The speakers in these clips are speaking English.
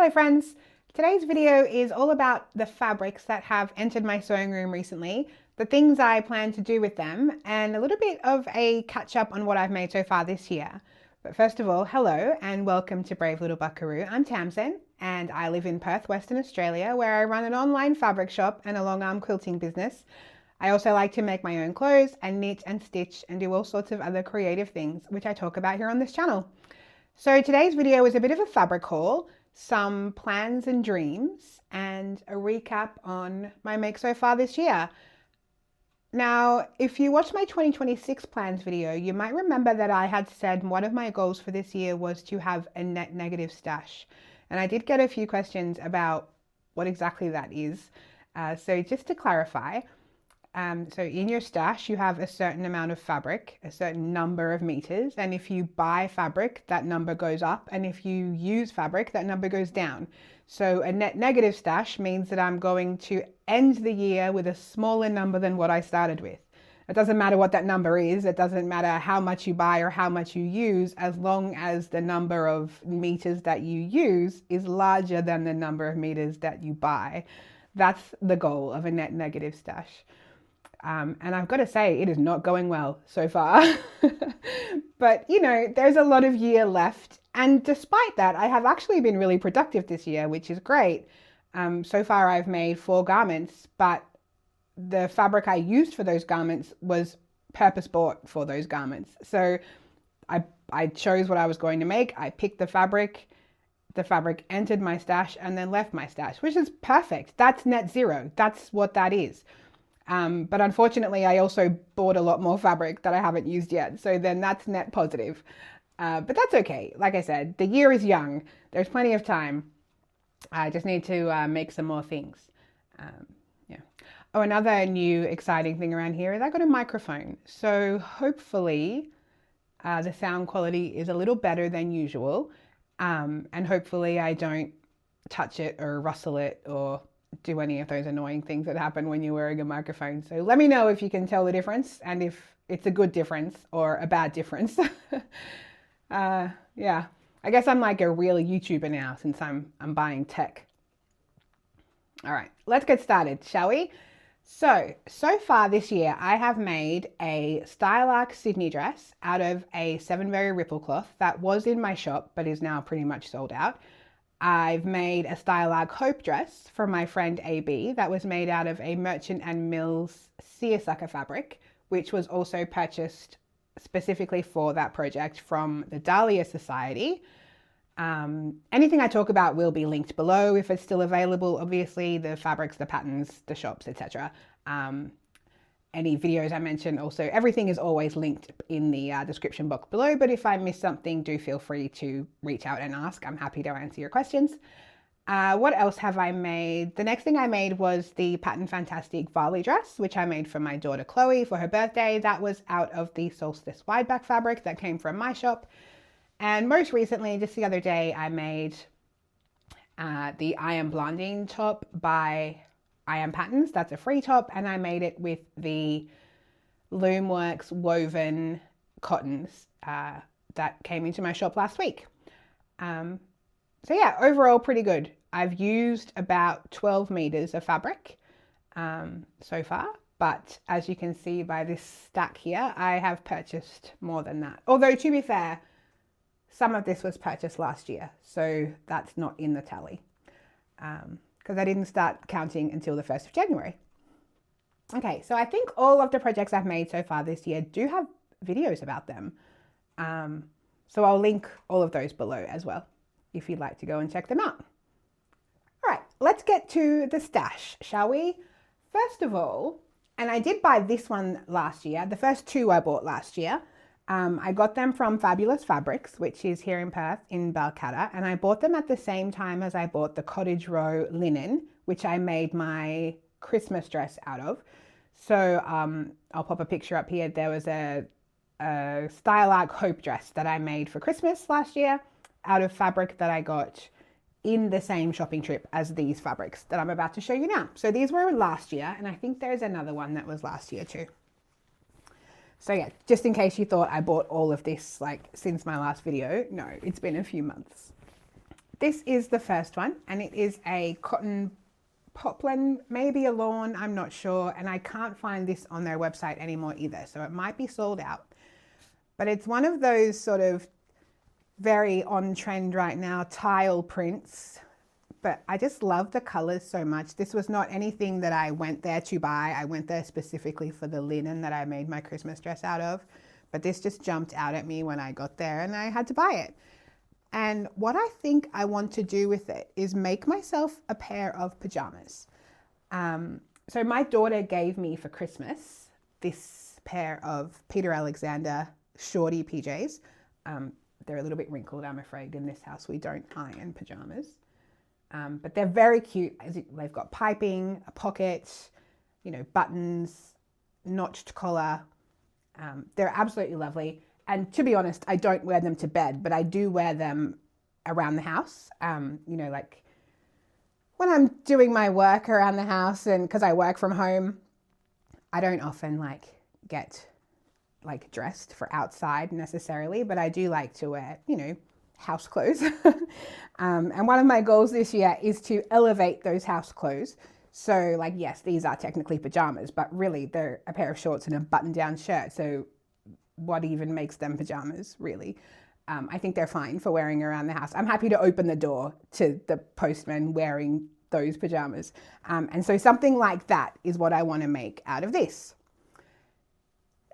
Hello friends, today's video is all about the fabrics that have entered my sewing room recently, the things I plan to do with them, and a little bit of a catch up on what I've made so far this year. But first of all, hello and welcome to Brave Little Buckaroo. I'm Tamsin and I live in Perth, Western Australia, where I run an online fabric shop and a long arm quilting business. I also like to make my own clothes and knit and stitch and do all sorts of other creative things, which I talk about here on this channel. So today's video is a bit of a fabric haul, some plans and dreams, and a recap on my make so far this year. Now, if you watched my 2026 plans video, you might remember that I had said one of my goals for this year was to have a net negative stash. And I did get a few questions about what exactly that is. So just to clarify, so in your stash, you have a certain amount of fabric, a certain number of meters. And if you buy fabric, that number goes up. And if you use fabric, that number goes down. So a net negative stash means that I'm going to end the year with a smaller number than what I started with. It doesn't matter what that number is. It doesn't matter how much you buy or how much you use, as long as the number of meters that you use is larger than the number of meters that you buy. That's the goal of a net negative stash. And I've got to say, it is not going well so far. But, you know, there's a lot of year left. And despite that, I have actually been really productive this year, which is great. So far, I've made 4 garments, but the fabric I used for those garments was purpose bought for those garments. So I chose what I was going to make. I picked the fabric entered my stash and then left my stash, which is perfect. That's net zero. That's what that is. But unfortunately, I also bought a lot more fabric that I haven't used yet. So then that's net positive. But that's okay. Like I said, the year is young. There's plenty of time. I just need to make some more things. Yeah. Oh, another new exciting thing around here is I got a microphone. So hopefully the sound quality is a little better than usual. And hopefully I don't touch it or rustle it or do any of those annoying things that happen when you're wearing a microphone. So let me know if you can tell the difference and if it's a good difference or a bad difference. Yeah, I guess I'm like a real YouTuber now since I'm buying tech. All right, let's get started, shall we? So far this year, I have made a Style Arc Sydney dress out of a 7-berry ripple cloth that was in my shop, but is now pretty much sold out. I've made a Style Arc Hope dress from my friend AB that was made out of a Merchant and Mills seersucker fabric, which was also purchased specifically for that project from the Dahlia Society. Anything I talk about will be linked below if it's still available, obviously, the fabrics, the patterns, the shops, etc. Any videos I mention, also everything is always linked in the description box below, but if I miss something, do feel free to reach out and ask. I'm happy to answer your questions. What else have I made? The next thing I made was the pattern Fantastique Vali dress, which I made for my daughter Chloe for her birthday. That was out of the Solstice wide back fabric that came from my shop. And most recently, just the other day, I made the I Am Blondine top by I Am Patterns. That's a free top, and I made it with the Loomworks woven cottons that came into my shop last week. So yeah, overall pretty good. I've used about 12 meters of fabric so far, but as you can see by this stack here, I have purchased more than that. Although to be fair, some of this was purchased last year, so that's not in the tally. Because I didn't start counting until the 1st of January. Okay, so I think all of the projects I've made so far this year do have videos about them. So I'll link all of those below as well, if you'd like to go and check them out. All right, let's get to the stash, shall we? First of all, and I did buy this one last year, the first 2 I bought last year. I got them from Fabulous Fabrics, which is here in Perth in Balcatta, and I bought them at the same time as I bought the Cottage Row linen, which I made my Christmas dress out of. So I'll pop a picture up here. There was a Style Arc Hope dress that I made for Christmas last year out of fabric that I got in the same shopping trip as these fabrics that I'm about to show you now. So these were last year, and I think there's another one that was last year too. So yeah, just in case you thought I bought all of this like since my last video, no, it's been a few months. this is the first one, and it is a cotton poplin, maybe a lawn, I'm not sure. And I can't find this on their website anymore either. So it might be sold out. But it's one of those sort of very on trend right now tile prints. But I just love the colors so much. This was not anything that I went there to buy. I went there specifically for the linen that I made my Christmas dress out of. But this just jumped out at me when I got there and I had to buy it. And what I think I want to do with it is make myself a pair of pajamas. So my daughter gave me for Christmas this pair of Peter Alexander shorty PJs. They're a little bit wrinkled, I'm afraid. In this house, we don't iron pajamas. But they're very cute. They've got piping, a pocket, buttons, notched collar. They're absolutely lovely. And to be honest, I don't wear them to bed, but I do wear them around the house. Like when I'm doing my work around the house, and because I work from home, I don't often get dressed for outside necessarily, but I do like to wear, house clothes. And one of my goals this year is to elevate those house clothes. So yes, these are technically pajamas, but really they're a pair of shorts and a button-down shirt. So what even makes them pajamas, really? I think they're fine for wearing around the house. I'm happy to open the door to the postman wearing those pajamas. And so something like that is what I want to make out of this.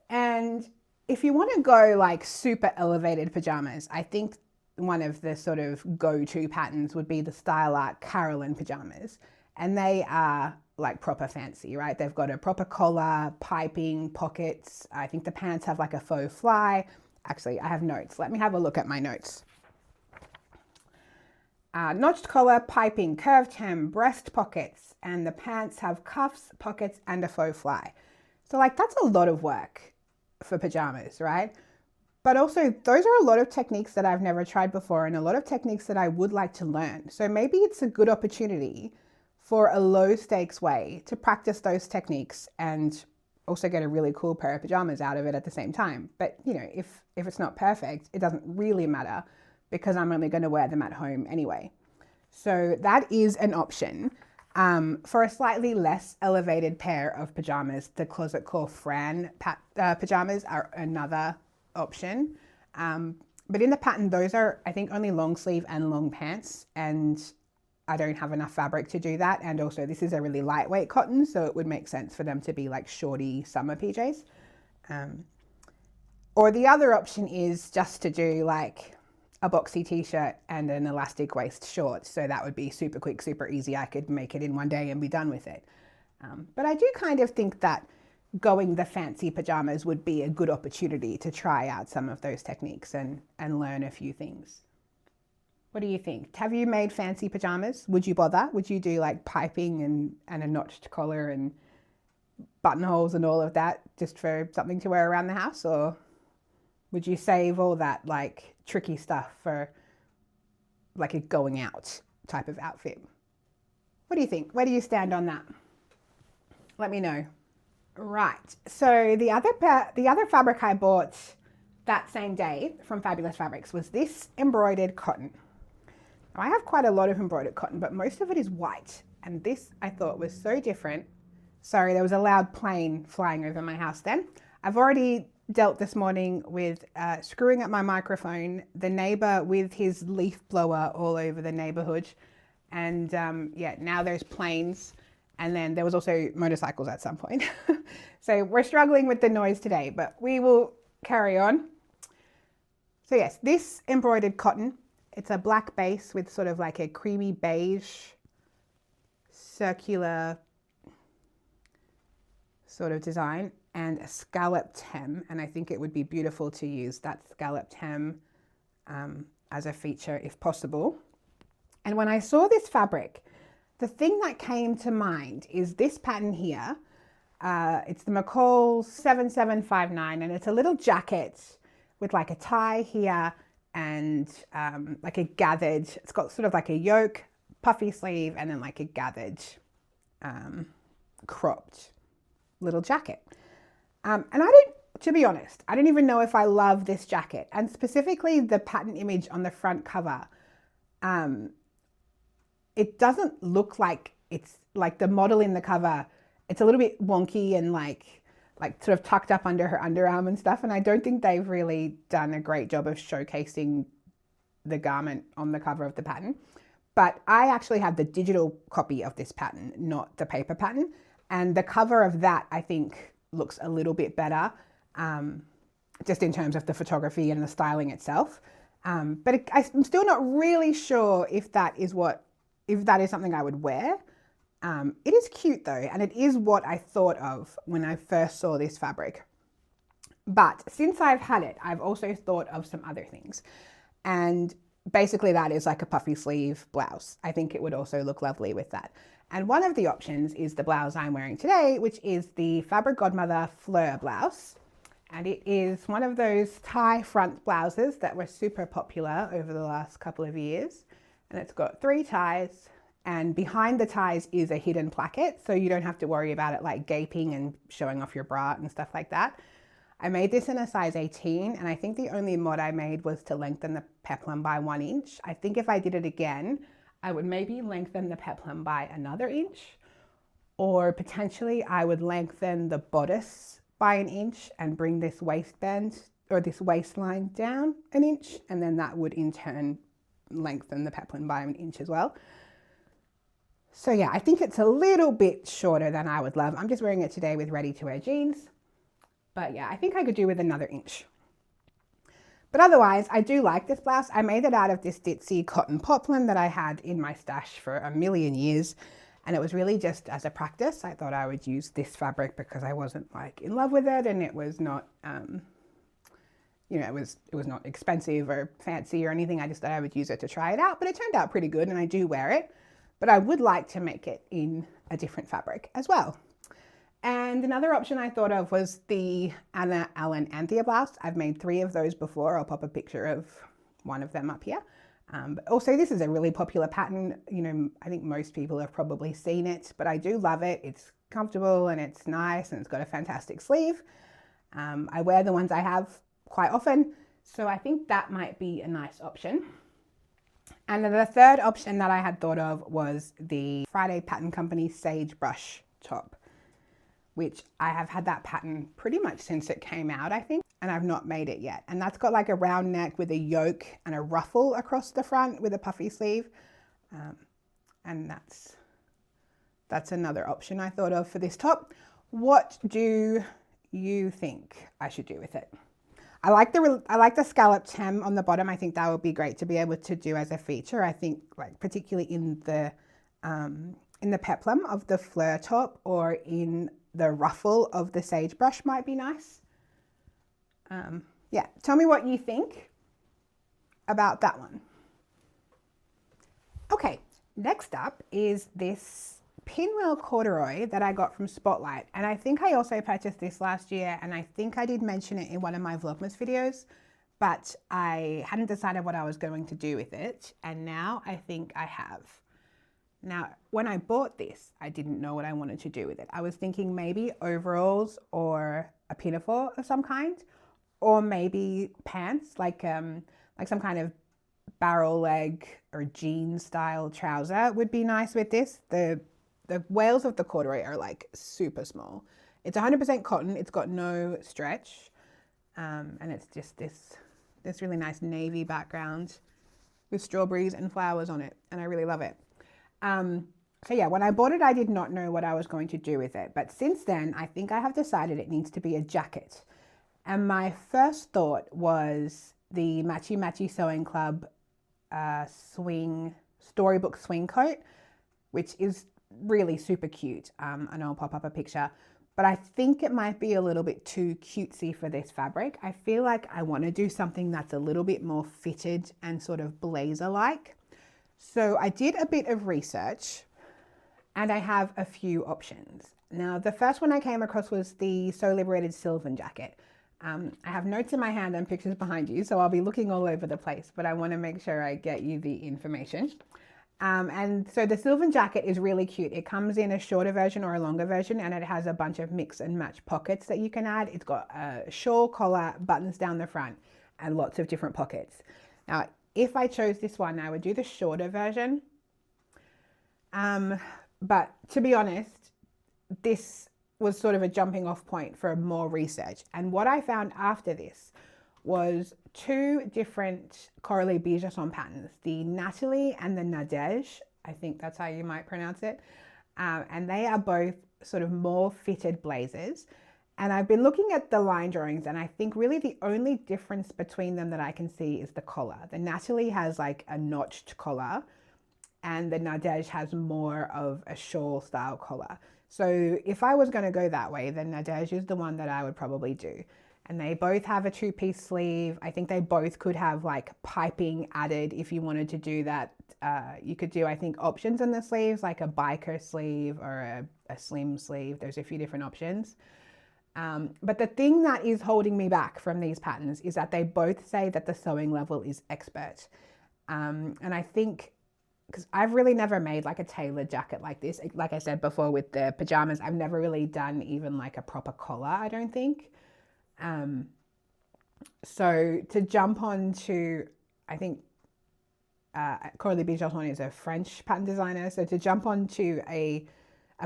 And if you want to go super elevated pajamas, I think one of the sort of go-to patterns would be the Style Art Carolyn pajamas. And they are proper fancy, right? They've got a proper collar, piping, pockets. I think the pants have a faux fly. Actually, I have notes. Let me have a look at my notes. Notched collar, piping, curved hem, breast pockets, and the pants have cuffs, pockets, and a faux fly. So that's a lot of work for pajamas, right? But also those are a lot of techniques that I've never tried before and a lot of techniques that I would like to learn. So maybe it's a good opportunity for a low stakes way to practice those techniques and also get a really cool pair of pajamas out of it at the same time. But if it's not perfect, it doesn't really matter because I'm only going to wear them at home anyway. So that is an option. For a slightly less elevated pair of pajamas, the Closet Core Fran pajamas are another option. But in the pattern, those are, I think, only long sleeve and long pants, and I don't have enough fabric to do that. And also this is a really lightweight cotton, so it would make sense for them to be shorty summer PJs. Or the other option is just to do a boxy t-shirt and an elastic waist short. So that would be super quick, super easy. I could make it in one day and be done with it. But I do kind of think that going the fancy pajamas would be a good opportunity to try out some of those techniques and learn a few things. What do you think? Have you made fancy pajamas? Would you bother? Would you do piping and a notched collar and buttonholes and all of that just for something to wear around the house? Or would you save all that tricky stuff for a going out type of outfit? What do you think? Where do you stand on that? Let me know. Right. So the other fabric I bought that same day from Fabulous Fabrics was this embroidered cotton. Now, I have quite a lot of embroidered cotton, but most of it is white. And this I thought was so different. Sorry, there was a loud plane flying over my house then. I've already dealt this morning with screwing up my microphone, the neighbor with his leaf blower all over the neighborhood. And now there's planes. And then there was also motorcycles at some point. So we're struggling with the noise today, but we will carry on. So yes, this embroidered cotton, it's a black base with sort of a creamy beige, circular sort of design and a scalloped hem. And I think it would be beautiful to use that scalloped hem as a feature if possible. And when I saw this fabric, the thing that came to mind is this pattern here. It's the McCall 7759, and it's a little jacket with a tie here and a gathered, it's got sort of a yoke, puffy sleeve, and then a gathered cropped little jacket. And to be honest, I don't even know if I love this jacket, and specifically the pattern image on the front cover it doesn't look like it's like the model in the cover. It's a little bit wonky and like sort of tucked up under her underarm and stuff. And I don't think they've really done a great job of showcasing the garment on the cover of the pattern. But I actually have the digital copy of this pattern, not the paper pattern. And the cover of that, I think, looks a little bit better, just in terms of the photography and the styling itself. But I'm still not really sure if that is something I would wear. It is cute though, and it is what I thought of when I first saw this fabric. But since I've had it, I've also thought of some other things. And basically that is like a puffy sleeve blouse. I think it would also look lovely with that. And one of the options is the blouse I'm wearing today, which is the Fabric Godmother Fleur blouse. And it is one of those tie front blouses that were super popular over the last couple of years. And it's got 3 ties, and behind the ties is a hidden placket, so you don't have to worry about it like gaping and showing off your bra and stuff like that. I made this in a size 18, and I think the only mod I made was to lengthen the peplum by 1 inch. I think if I did it again, I would maybe lengthen the peplum by another inch, or potentially I would lengthen the bodice by 1 inch and bring this waistband or this waistline down 1 inch, and then that would in turn lengthen the peplum by 1 inch as well. So yeah, I think it's a little bit shorter than I would love. I'm just wearing it today with ready-to-wear jeans. But yeah, I think I could do with another inch. But otherwise, I do like this blouse. I made it out of this ditzy cotton poplin that I had in my stash for a million years. And it was really just as a practice. I thought I would use this fabric because I wasn't like in love with it, and it was not, you know, it was not expensive or fancy or anything. I just thought I would use it to try it out, but it turned out pretty good, and I do wear it. But I would like to make it in a different fabric as well. And another option I thought of was the Anna Allen Anthea blouse. I've made 3 of those before. I'll pop a picture of one of them up here. But also this is a really popular pattern. You know, I think most people have probably seen it, but I do love it. It's comfortable and it's nice, and it's got a fantastic sleeve. I wear the ones I have quite often, so I think that might be a nice option. And then the third option that I had thought of was the Friday Pattern Company Sage Brush top, which I have had that pattern pretty much since it came out, I think, and I've not made it yet. And that's got like a round neck with a yoke and a ruffle across the front with a puffy sleeve. And that's another option I thought of for this top. What do you think I should do with it? I like the scalloped hem on the bottom. I think that would be great to be able to do as a feature. I think like particularly in the peplum of the fleur top or in the ruffle of the sagebrush might be nice. Yeah, tell me what you think about that one. Okay, next up is this pinwheel corduroy that I got from Spotlight, and I think I also purchased this last year, and I think I did mention it in one of my Vlogmas videos, but I hadn't decided what I was going to do with it, and now I think I have. Now, when I bought this, I didn't know what I wanted to do with it. I was thinking maybe overalls or a pinafore of some kind, or maybe pants, like some kind of barrel leg or jean style trouser would be nice with this. The wales of the corduroy are like super small. It's 100% cotton. It's got no stretch. And it's just this really nice navy background with strawberries and flowers on it. And I really love it. So yeah, when I bought it, I did not know what I was going to do with it. But since then, I think I have decided it needs to be a jacket. And my first thought was the Matchy Matchy Sewing Club storybook swing coat, which is really super cute. And I'll pop up a picture, but I think it might be a little bit too cutesy for this fabric. I feel like I want to do something that's a little bit more fitted and sort of blazer-like. So I did a bit of research and I have a few options. Now, the first one I came across was the Sew Liberated Sylvan jacket. I have notes in my hand and pictures behind you, so I'll be looking all over the place, but I want to make sure I get you the information. And so the Sylvan jacket is really cute. It comes in a shorter version or a longer version, and it has a bunch of mix and match pockets that you can add. It's got a shawl collar, buttons down the front, and lots of different pockets. Now, if I chose this one, I would do the shorter version. But to be honest, this was sort of a jumping off point for more research. And what I found after this was two different Coralie Bijoton patterns, the Natalie and the Nadege. I think that's how you might pronounce it. And they are both sort of more fitted blazers. And I've been looking at the line drawings, and I think really the only difference between them that I can see is the collar. The Natalie has like a notched collar, and the Nadege has more of a shawl style collar. So if I was going to go that way, then Nadege is the one that I would probably do. And they both have a two-piece sleeve. I think they both could have like piping added if you wanted to do that. You could do, I think, options in the sleeves, like a biker sleeve or a slim sleeve. There's a few different options. But the thing that is holding me back from these patterns is that they both say that the sewing level is expert. And I think, because I've really never made like a tailored jacket like this. Like I said before with the pajamas, I've never really done even like a proper collar, I don't think. So to jump on to, I think Coralie Bijoton is a French pattern designer. So to jump on to a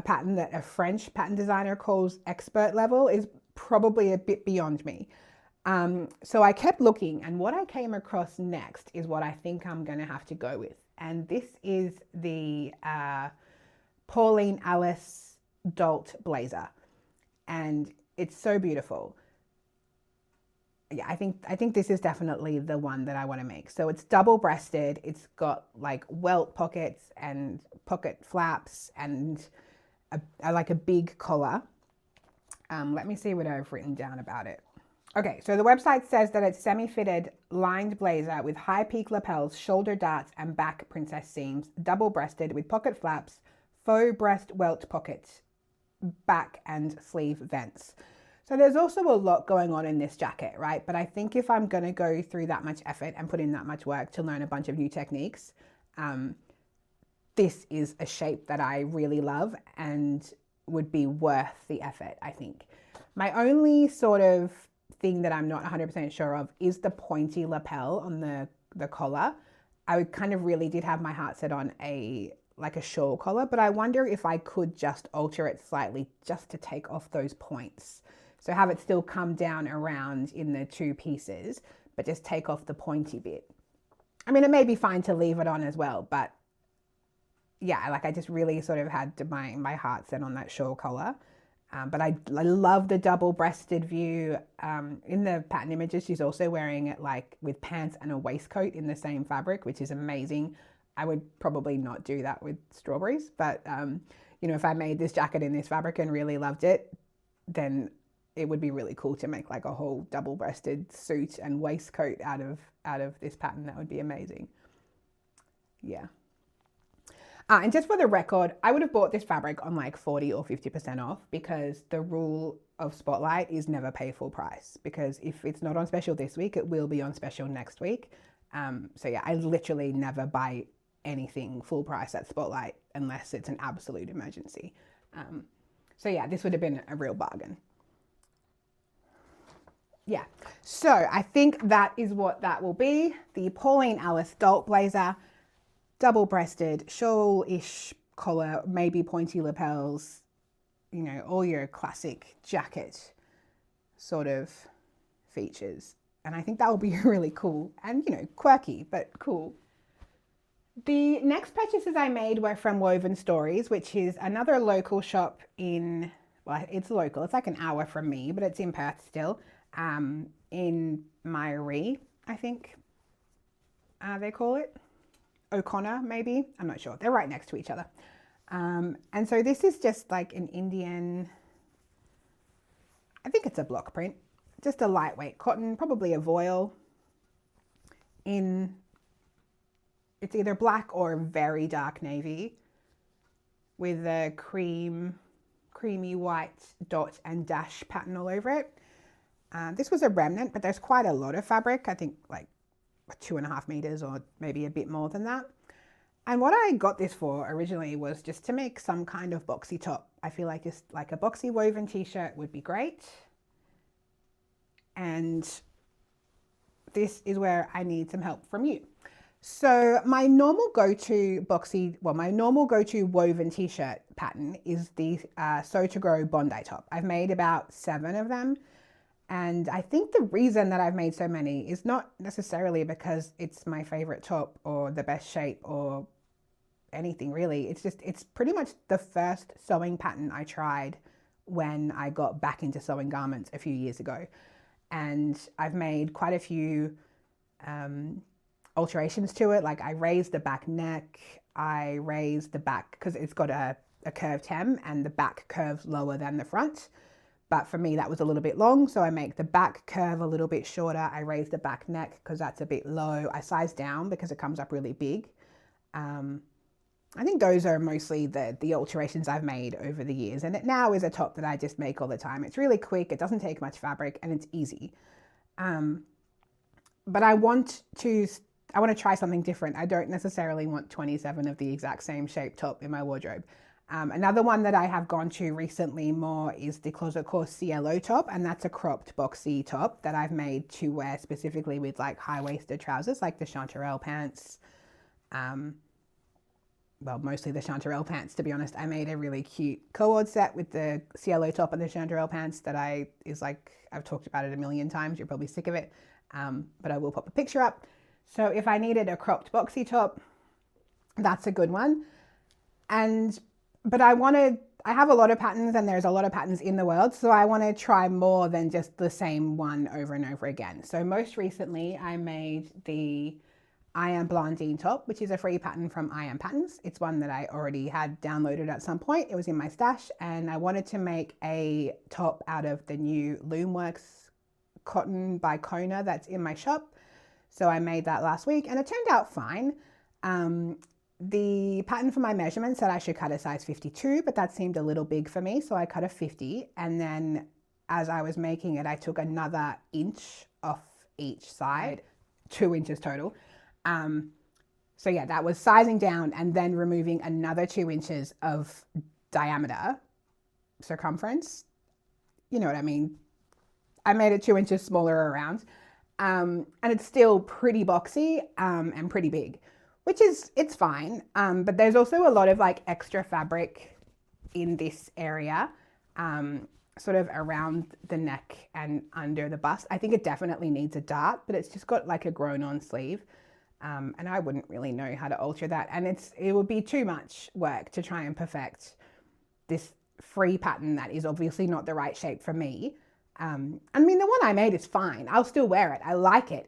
pattern that a French pattern designer calls expert level is probably a bit beyond me. So I kept looking, and what I came across next is what I think I'm going to have to go with. And this is the Pauline Alice Dolt blazer. And it's so beautiful. Yeah, I think this is definitely the one that I want to make. So it's double breasted. It's got like welt pockets and pocket flaps and like a big collar. Let me see what I've written down about it. Okay, so the website says that it's semi-fitted lined blazer with high peak lapels, shoulder darts and back princess seams, double breasted with pocket flaps, faux breast welt pockets, back and sleeve vents. So there's also a lot going on in this jacket, right? But I think if I'm going to go through that much effort and put in that much work to learn a bunch of new techniques, this is a shape that I really love and would be worth the effort, I think. My only sort of thing that I'm not 100% sure of is the pointy lapel on the collar. I kind of really did have my heart set on like a shawl collar, but I wonder if I could just alter it slightly just to take off those points. So have it still come down around in the two pieces, but just take off the pointy bit. I mean, it may be fine to leave it on as well, but yeah, like I just really sort of had my heart set on that shawl collar. But I love the double-breasted view. In the pattern images, she's also wearing it like with pants and a waistcoat in the same fabric, which is amazing. I would probably not do that with strawberries, but you know, if I made this jacket in this fabric and really loved it, then it would be really cool to make like a whole double-breasted suit and waistcoat out of this pattern. That would be amazing. Yeah. And just for the record, I would have bought this fabric on like 40 or 50% off, because the rule of Spotlight is never pay full price, because if it's not on special this week, it will be on special next week. So yeah, I literally never buy anything full price at Spotlight unless it's an absolute emergency. So yeah, this would have been a real bargain. Yeah, so I think that is what that will be. The Pauline Alice Dolt blazer, double-breasted, shawl-ish collar, maybe pointy lapels, you know, all your classic jacket sort of features. And I think that will be really cool and, you know, quirky, but cool. The next purchases I made were from Woven Stories, which is another local shop in, well, it's local. It's like an hour from me, but it's in Perth still, in Myrie, I think they call it. O'Connor, maybe. I'm not sure. They're right next to each other. And so this is just like an Indian, I think it's a block print, just a lightweight cotton, probably a voile in, it's either black or very dark navy with a creamy white dot and dash pattern all over it. This was a remnant, but there's quite a lot of fabric. I think like 2.5 meters or maybe a bit more than that. And what I got this for originally was just to make some kind of boxy top. I feel like just like a boxy woven t-shirt would be great. And this is where I need some help from you. So my normal go-to my normal go-to woven t-shirt pattern is the Sew to Grow Bondi top. I've made about 7 of them. And I think the reason that I've made so many is not necessarily because it's my favorite top or the best shape or anything really. It's pretty much the first sewing pattern I tried when I got back into sewing garments a few years ago. And I've made quite a few alterations to it. Like I raised the back neck, I raised the back because it's got a curved hem and the back curves lower than the front. But for me, that was a little bit long. So I make the back curve a little bit shorter. I raise the back neck because that's a bit low. I size down because it comes up really big. I think those are mostly the alterations I've made over the years. And it now is a top that I just make all the time. It's really quick. It doesn't take much fabric and it's easy. But I want to try something different. I don't necessarily want 27 of the exact same shape top in my wardrobe. Another one that I have gone to recently more is the Closet Core CLO top, and that's a cropped boxy top that I've made to wear specifically with like high-waisted trousers like the chanterelle pants. Well, mostly the chanterelle pants, to be honest. I made a really cute co-ord set with the CLO top and the chanterelle pants that I've talked about it a million times. You're probably sick of it, but I will pop a picture up. So if I needed a cropped boxy top, that's a good one. But I have a lot of patterns and there's a lot of patterns in the world. So I want to try more than just the same one over and over again. So most recently I made the I Am Blondine top, which is a free pattern from I Am Patterns. It's one that I already had downloaded at some point. It was in my stash and I wanted to make a top out of the new Loomworks cotton by Kona that's in my shop. So I made that last week and it turned out fine. The pattern for my measurement said I should cut a size 52, but that seemed a little big for me. So I cut a 50. And then as I was making it, I took another inch off each side, 2 inches total. So yeah, that was sizing down and then removing another 2 inches of diameter, circumference. You know what I mean? I made it 2 inches smaller around. And it's still pretty boxy and pretty big, it's fine. But there's also a lot of like extra fabric in this area, sort of around the neck and under the bust. I think it definitely needs a dart, but it's just got like a grown on sleeve. And I wouldn't really know how to alter that. And it would be too much work to try and perfect this free pattern that is obviously not the right shape for me. I mean, the one I made is fine. I'll still wear it. I like it.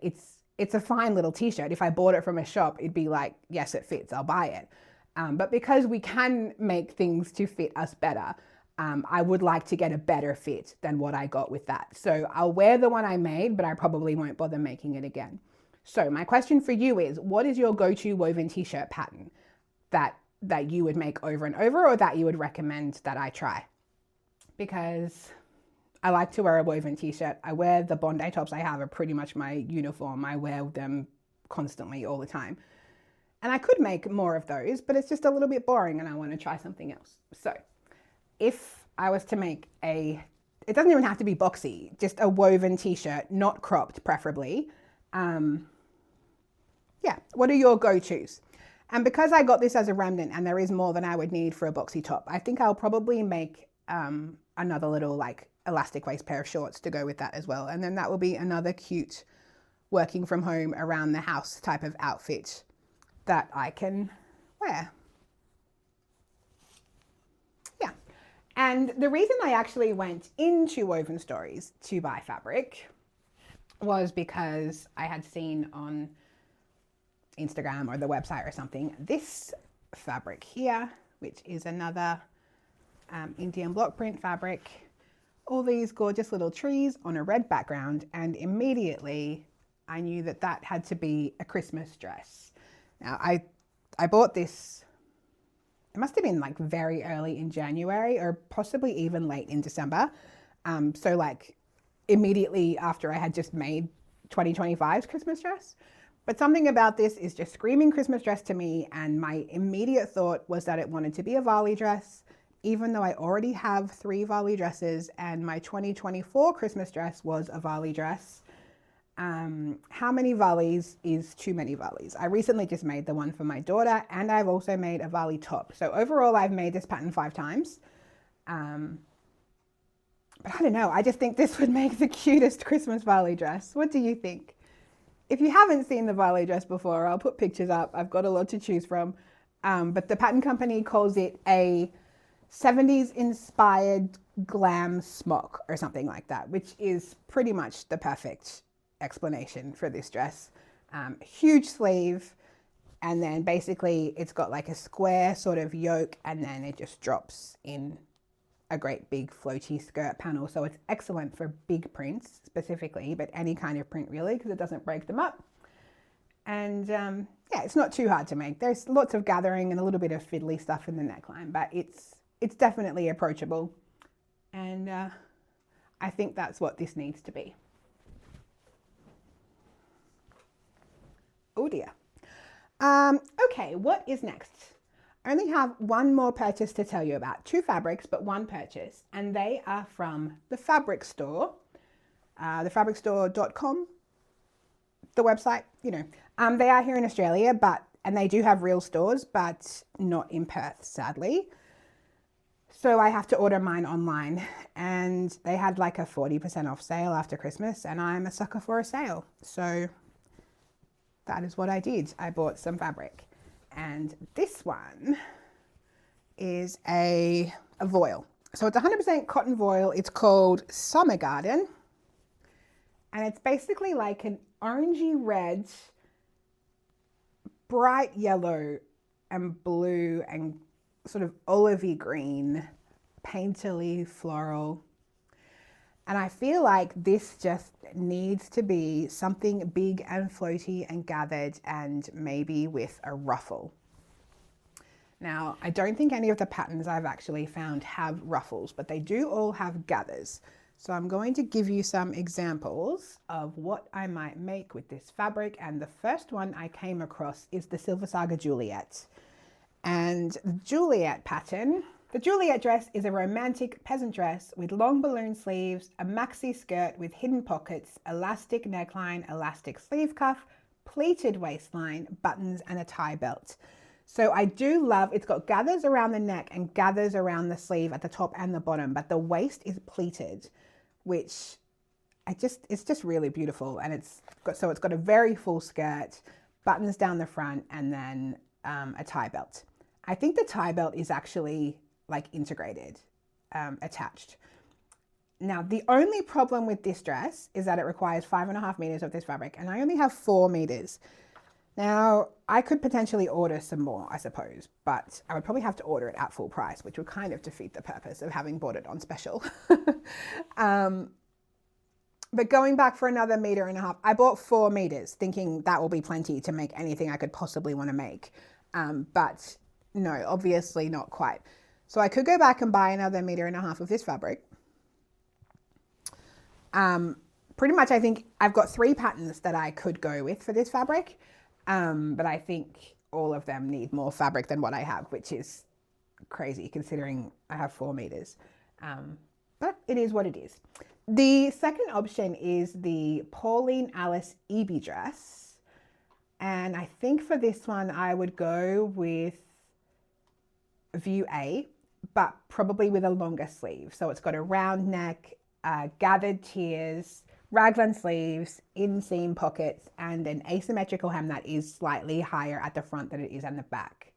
It's a fine little t-shirt. If I bought it from a shop, it'd be like, yes, it fits, I'll buy it. But because we can make things to fit us better, I would like to get a better fit than what I got with that. So I'll wear the one I made, but I probably won't bother making it again. So my question for you is, what is your go-to woven t-shirt pattern that you would make over and over, or that you would recommend that I try? Because I like to wear a woven t-shirt. I wear the Bondi tops I have are pretty much my uniform. I wear them constantly all the time. And I could make more of those, but it's just a little bit boring and I want to try something else. So if I was to make it doesn't even have to be boxy, just a woven t-shirt, not cropped preferably. Yeah, what are your go-tos? And because I got this as a remnant and there is more than I would need for a boxy top, I think I'll probably make another little like elastic waist pair of shorts to go with that as well. And then that will be another cute working from home around the house type of outfit that I can wear. Yeah. And the reason I actually went into Woven Stories to buy fabric was because I had seen on Instagram or the website or something this fabric here, which is another Indian block print fabric. All these gorgeous little trees on a red background, and immediately I knew that that had to be a Christmas dress. Now I bought this, it must have been like very early in January or possibly even late in December. So like immediately after I had just made 2025's Christmas dress. But something about this is just screaming Christmas dress to me, and my immediate thought was that it wanted to be a Vali dress, even though I already have 3 Vali dresses and my 2024 Christmas dress was a Vali dress. How many Valis is too many Valis? I recently just made the one for my daughter, and I've also made a Vali top. So overall, I've made this pattern 5 times. But I don't know, I just think this would make the cutest Christmas Vali dress. What do you think? If you haven't seen the Vali dress before, I'll put pictures up. I've got a lot to choose from. But the pattern company calls it a 70s inspired glam smock or something like that, which is pretty much the perfect explanation for this dress. Huge sleeve, and then basically it's got like a square sort of yoke, and then it just drops in a great big floaty skirt panel. So it's excellent for big prints specifically, but any kind of print really, because it doesn't break them up. And yeah, it's not too hard to make. There's lots of gathering and a little bit of fiddly stuff in the neckline, but it's definitely approachable. And I think that's what this needs to be. Oh dear. Okay, what is next? I only have one more purchase to tell you about. 2 fabrics, but 1 purchase. And they are from the Fabric Store, thefabricstore.com, the website, you know. They are here in Australia, and they do have real stores, but not in Perth, sadly. So I have to order mine online, and they had like a 40% off sale after Christmas, and I'm a sucker for a sale. So that is what I did. I bought some fabric. And this one is a voile. So it's 100% cotton voile. It's called Summer Garden. And it's basically like an orangey red, bright yellow and blue and sort of olivey green, painterly floral. And I feel like this just needs to be something big and floaty and gathered, and maybe with a ruffle. Now, I don't think any of the patterns I've actually found have ruffles, but they do all have gathers. So I'm going to give you some examples of what I might make with this fabric. And the first one I came across is the Silver Saga Juliet. And the Juliet pattern, the Juliet dress is a romantic peasant dress with long balloon sleeves, a maxi skirt with hidden pockets, elastic neckline, elastic sleeve cuff, pleated waistline, buttons, and a tie belt. So I do love, it's got gathers around the neck and gathers around the sleeve at the top and the bottom, but the waist is pleated, which it's just really beautiful. And it's got a very full skirt, buttons down the front, and then a tie belt. I think the tie belt is actually like integrated, attached. Now, the only problem with this dress is that it requires 5.5 meters of this fabric, and I only have 4 meters. Now, I could potentially order some more, I suppose, but I would probably have to order it at full price, which would kind of defeat the purpose of having bought it on special. But going back for another 1.5 meters, I bought 4 meters thinking that will be plenty to make anything I could possibly want to make. But no, obviously not quite. So I could go back and buy another 1.5 meters of this fabric. Pretty much I think I've got 3 patterns that I could go with for this fabric. But I think all of them need more fabric than what I have, which is crazy considering I have 4 meters. But it is what it is. The second option is the Pauline Alice Eby dress. And I think for this one, I would go with view A, but probably with a longer sleeve. So it's got a round neck, gathered tiers, raglan sleeves, inseam pockets, and an asymmetrical hem that is slightly higher at the front than it is on the back.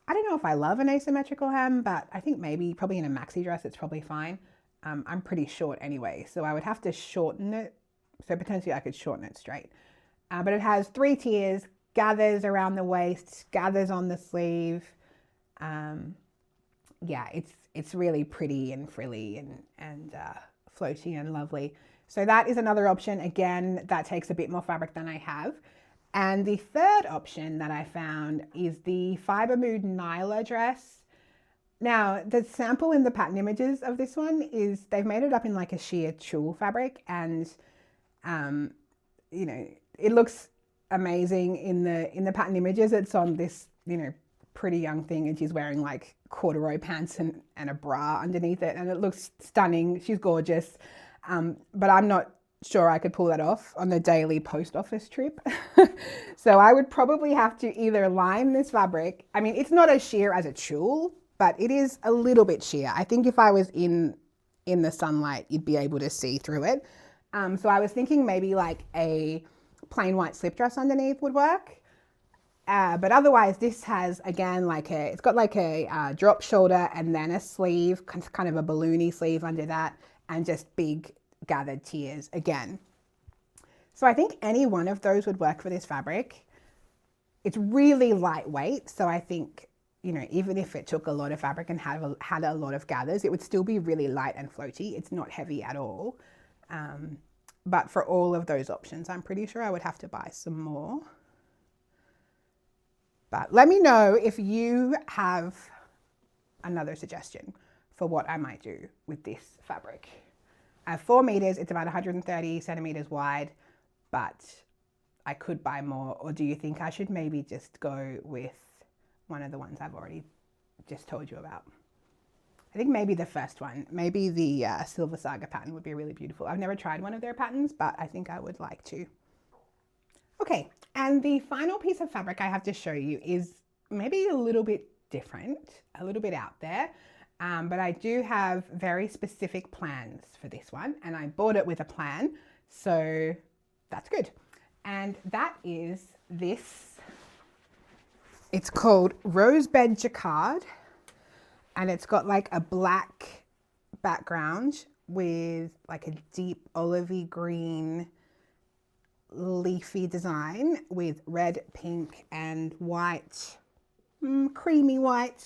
I don't know if I love an asymmetrical hem, but I think probably in a maxi dress, it's probably fine. I'm pretty short anyway, so I would have to shorten it. So potentially I could shorten it straight. But it has 3 tiers, gathers around the waist, gathers on the sleeve. Yeah, it's really pretty and frilly and floaty and lovely. So that is another option. Again, that takes a bit more fabric than I have. And the third option that I found is the Fiber Mood Nyla dress. Now, the sample in the pattern images of this one is they've made it up in like a sheer tulle fabric, and you know, it looks amazing in the pattern images. It's on this, you know, pretty young thing, and she's wearing like corduroy pants and a bra underneath it, and it looks stunning. She's gorgeous. but I'm not sure I could pull that off on the daily post office trip. So I would probably have to either line this fabric. I mean, it's not as sheer as a tulle, but it is a little bit sheer. I think if I was in the sunlight, you'd be able to see through it. So I was thinking maybe like a plain white slip dress underneath would work. But otherwise this has, again, it's got like a drop shoulder and then a sleeve, kind of a balloony sleeve under that, and just big gathered tiers again. So I think any one of those would work for this fabric. It's really lightweight. So I think, you know, even if it took a lot of fabric and had a lot of gathers, it would still be really light and floaty. It's not heavy at all. But for all of those options, I'm pretty sure I would have to buy some more. But let me know if you have another suggestion for what I might do with this fabric. I have 4 meters, it's about 130 centimeters wide, but I could buy more. Or do you think I should maybe just go with one of the ones I've already just told you about? I think maybe the first one, maybe the Silver Saga pattern would be really beautiful. I've never tried one of their patterns, but I think I would like to. Okay, and the final piece of fabric I have to show you is maybe a little bit different, a little bit out there, but I do have very specific plans for this one, and I bought it with a plan, so that's good. And that is this. It's called Rosebud Jacquard, and it's got like a black background with like a deep olivey green leafy design with red, pink and white, creamy white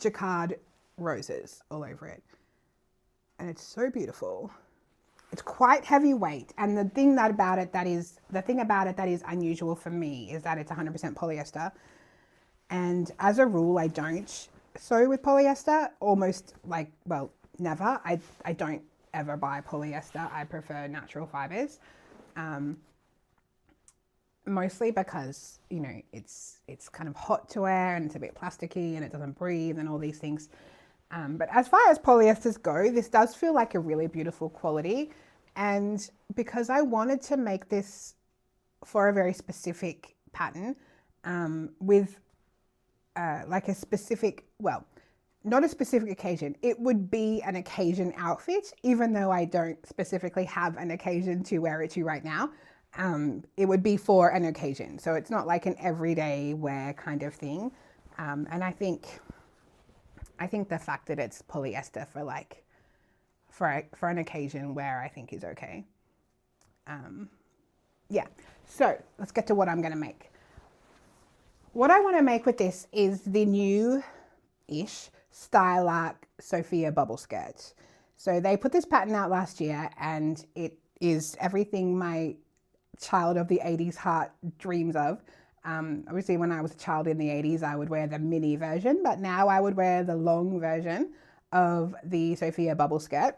jacquard roses all over it. And it's so beautiful. It's quite heavyweight, and the thing about it that is unusual for me is that it's 100% polyester. And as a rule, I don't sew with polyester, almost like, well, never. I don't ever buy polyester. I prefer natural fibers, mostly because, you know, it's kind of hot to wear and it's a bit plasticky and it doesn't breathe and all these things. But as far as polyesters go, this does feel like a really beautiful quality. And because I wanted to make this for a very specific pattern, with like a specific, well, not a specific occasion. It would be an occasion outfit, even though I don't specifically have an occasion to wear it to right now. It would be for an occasion. So it's not like an everyday wear kind of thing. And I think the fact that it's polyester for an occasion wear, I think is okay. Yeah, so let's get to what I'm going to make. What I want to make with this is the new-ish Stylark Sophia bubble skirt. So they put this pattern out last year, and it is everything my child of the 80s heart dreams of. Obviously, when I was a child in the 80s, I would wear the mini version, but now I would wear the long version of the Sophia bubble skirt.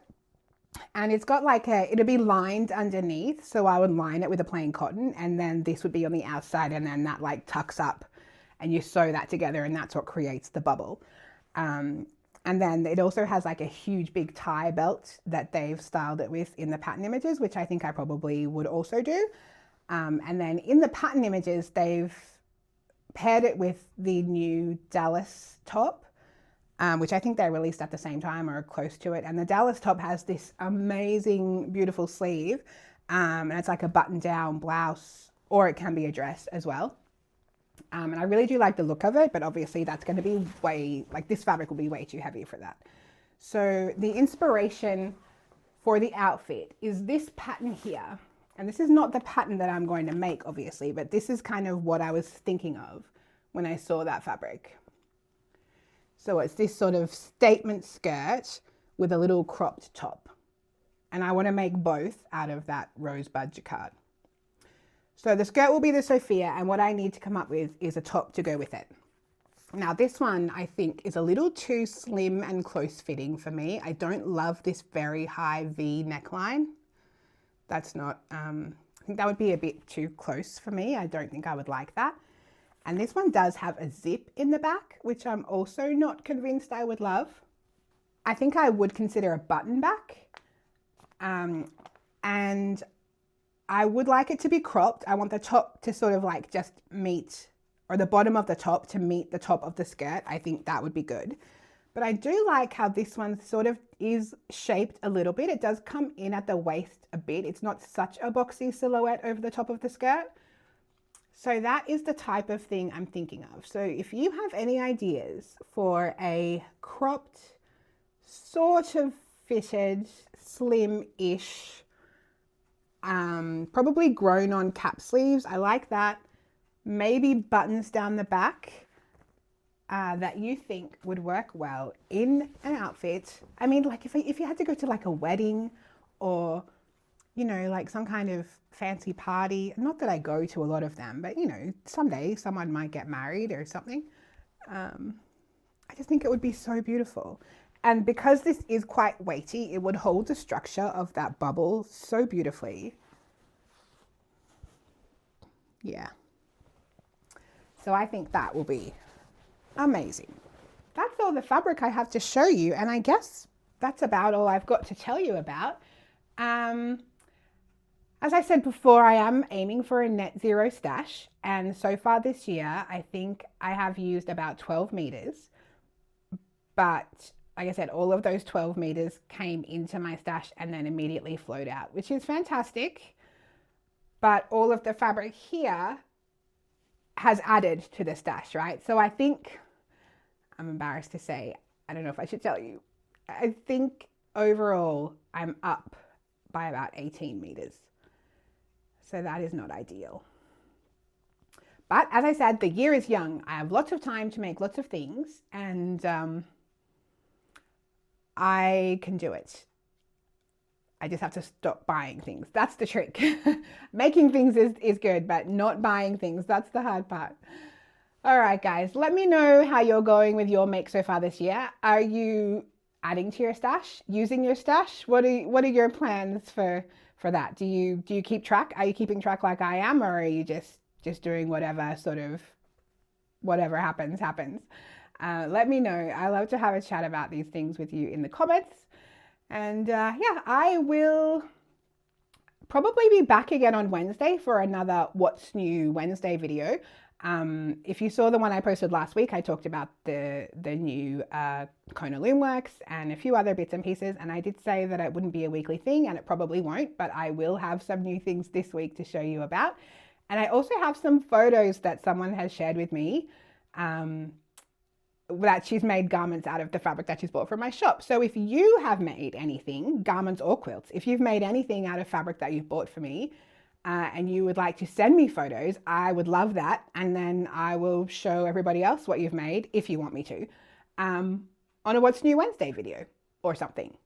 And it's got like it'll be lined underneath. So I would line it with a plain cotton, and then this would be on the outside, and then that like tucks up and you sew that together, and that's what creates the bubble. And then it also has like a huge big tie belt that they've styled it with in the pattern images, which I think I probably would also do. And then in the pattern images, they've paired it with the new Dallas top, which I think they released at the same time or close to it. And the Dallas top has this amazing, beautiful sleeve. And it's like a button-down blouse, or it can be a dress as well. And I really do like the look of it, but obviously that's going to be this fabric will be way too heavy for that. So the inspiration for the outfit is this pattern here. And this is not the pattern that I'm going to make, obviously, but this is kind of what I was thinking of when I saw that fabric. So it's this sort of statement skirt with a little cropped top. And I want to make both out of that Rosebud Jacquard. So the skirt will be the Sophia, and what I need to come up with is a top to go with it. Now this one I think is a little too slim and close fitting for me. I don't love this very high V neckline. That's not, I think that would be a bit too close for me. I don't think I would like that. And this one does have a zip in the back, which I'm also not convinced I would love. I think I would consider a button back, And I would like it to be cropped. I want the top to sort of like just meet, or the bottom of the top to meet the top of the skirt. I think that would be good. But I do like how this one sort of is shaped a little bit. It does come in at the waist a bit. It's not such a boxy silhouette over the top of the skirt. So that is the type of thing I'm thinking of. So if you have any ideas for a cropped, sort of fitted, slim-ish, probably grown on cap sleeves. I like that. Maybe buttons down the back that you think would work well in an outfit. I mean, like if you had to go to like a wedding or, you know, like some kind of fancy party, not that I go to a lot of them, but you know, someday someone might get married or something. I just think it would be so beautiful. And because this is quite weighty, it would hold the structure of that bubble so beautifully. Yeah. So I think that will be amazing. That's all the fabric I have to show you. And I guess that's about all I've got to tell you about. As I said before, I am aiming for a net zero stash. And so far this year, I think I have used about 12 meters. But like I said, all of those 12 meters came into my stash and then immediately flowed out, which is fantastic. But all of the fabric here has added to the stash, right? So I think, I'm embarrassed to say, I don't know if I should tell you, I think overall I'm up by about 18 meters. So that is not ideal. But as I said, the year is young. I have lots of time to make lots of things, and I can do it. I just have to stop buying things. That's the trick. Making things is good, but not buying things, that's the hard part. All right, guys, let me know how you're going with your make so far this year. Are you adding to your stash, using your stash? What are your plans for that? Do you keep track? Are you keeping track like I am, or are you just doing whatever sort of, whatever happens? Let me know. I love to have a chat about these things with you in the comments. And yeah, I will probably be back again on Wednesday for another What's New Wednesday video. If you saw the one I posted last week, I talked about the new Kona Loom Works and a few other bits and pieces. And I did say that it wouldn't be a weekly thing, and it probably won't, but I will have some new things this week to show you about. And I also have some photos that someone has shared with me that she's made garments out of the fabric that she's bought from my shop. So if you have made anything, garments or quilts, if you've made anything out of fabric that you've bought for me, and you would like to send me photos, I would love that. And then I will show everybody else what you've made, if you want me to, on a What's New Wednesday video or something.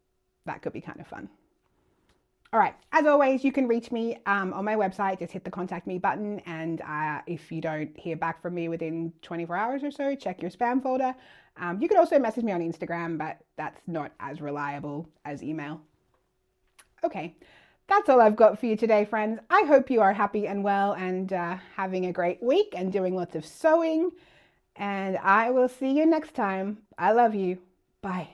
That could be kind of fun. All right, as always, you can reach me on my website. Just hit the contact me button. And if you don't hear back from me within 24 hours or so, check your spam folder. You can also message me on Instagram, but that's not as reliable as email. Okay, that's all I've got for you today, friends. I hope you are happy and well and having a great week and doing lots of sewing. And I will see you next time. I love you. Bye.